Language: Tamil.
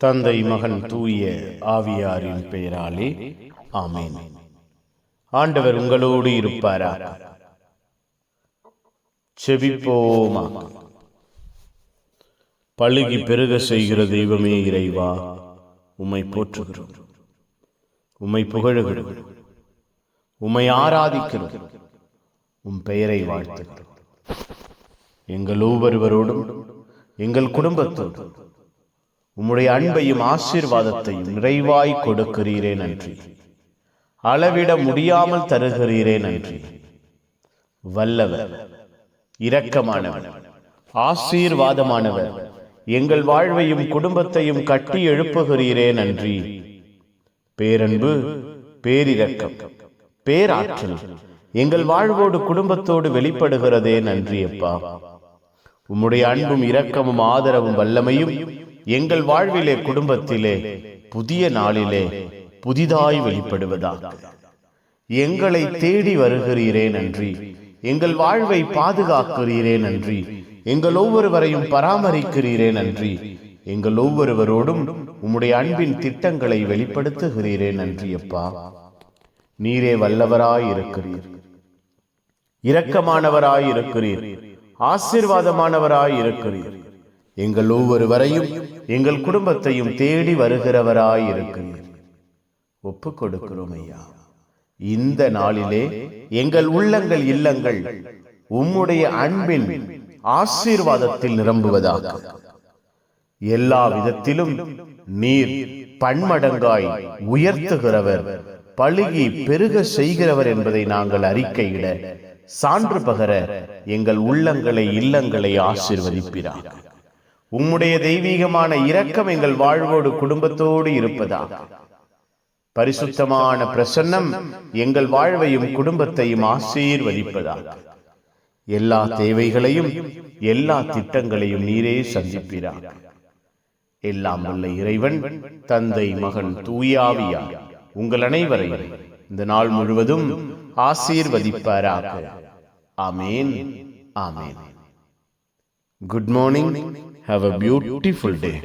தந்தை மகன் தூய ஆவியாரின் பெயராலே ஆமென். ஆண்டவர் உங்களோடு இருப்பாராக. செபிப்போமாக. பழுகி பெருக செய்கிற தெய்வமே இறைவா, உம்மை போற்றுகிறோம், உம்மை புகழுகிறோம், உம்மை ஆராதிக்கிறோம், உம் பெயரை வாழ்த்துகிறோம். எங்கள் ஒவ்வொருவரோடும் எங்கள் குடும்பத்தோடும் உம்முடைய அன்பையும் ஆசீர்வாதத்தையும் நிறைவாய் கொடுக்கிறீரே நன்றி. அளவிட முடியாமல் தருகிறீரே நன்றி. வல்லவர், இரக்கமானவர், ஆசீர்வாதமானவர், எங்கள் வாழ்வையும் குடும்பத்தையும் கட்டி எழுப்புகிறீரே நன்றி. பேரன்பு, பேரிரக்கம், பேராற்றல் எங்கள் வாழ்வோடு குடும்பத்தோடு வெளிப்படுகிறதே நன்றி அப்பா. உம்முடைய அன்பும் இரக்கமும் ஆதரவும் வல்லமையும் எங்கள் வாழ்விலே குடும்பத்திலே புதிய நாளிலே புதிதாய் வெளிப்படுவதாக. எங்களை தேடி வருகிறீரே நன்றி. எங்கள் வாழ்வை பாதுகாக்கிறீரே நன்றி. எங்கள் ஒவ்வொருவரையும் பராமரிக்கிறீரே நன்றி. எங்கள் ஒவ்வொருவரோடும் உம்முடைய அன்பின் திட்டங்களை வெளிப்படுத்துகிறீரே நன்றி அப்பா. நீரே வல்லவராய் இருக்கிறீர், இரக்கமானவராய் இருக்கிறீர், ஆசீர்வாதமானவராய் இருக்கிறீர். எங்கள் ஒவ்வொருவரையும் எங்கள் குடும்பத்தையும் தேடி வருகிறவராய் இருக்கிறீர். ஒப்புக் கொடுக்கிறோம் ஐயா. இந்த நாளிலே எங்கள் உள்ளங்கள் இல்லங்கள் உம்முடைய அன்பின் ஆசீர்வாதத்தில் நிரம்புவதாக. எல்லா விதத்திலும் நீர் பன்மடங்காய் உயர்த்துகிறவர், பழுகி பெருக செய்கிறவர் என்பதை நாங்கள் அறிக்கையிட, சான்று பகர எங்கள் உள்ளங்களை இல்லங்களை ஆசீர்வதிப்பிறார். உம்முடைய தெய்வீகமான இரக்கம் எங்கள் வாழ்வோடு குடும்பத்தோடு இருப்பதாக. பரிசுத்தமான பிரசன்னம் எங்கள் வாழ்வையும் குடும்பத்தையும் ஆசீர்வதிப்பதாக. எல்லா தேவைகளையும் எல்லா திட்டங்களையும் நீரே சந்திப்பிறார். எல்லாம் வல்ல இறைவன், தந்தை மகன் தூயாவியார் உங்கள் அனைவரையும் இந்த நாள் முழுவதும் ஆசீர்வதிப்பாராக. ஆமேன், ஆமேன். Good morning. Have a beautiful day.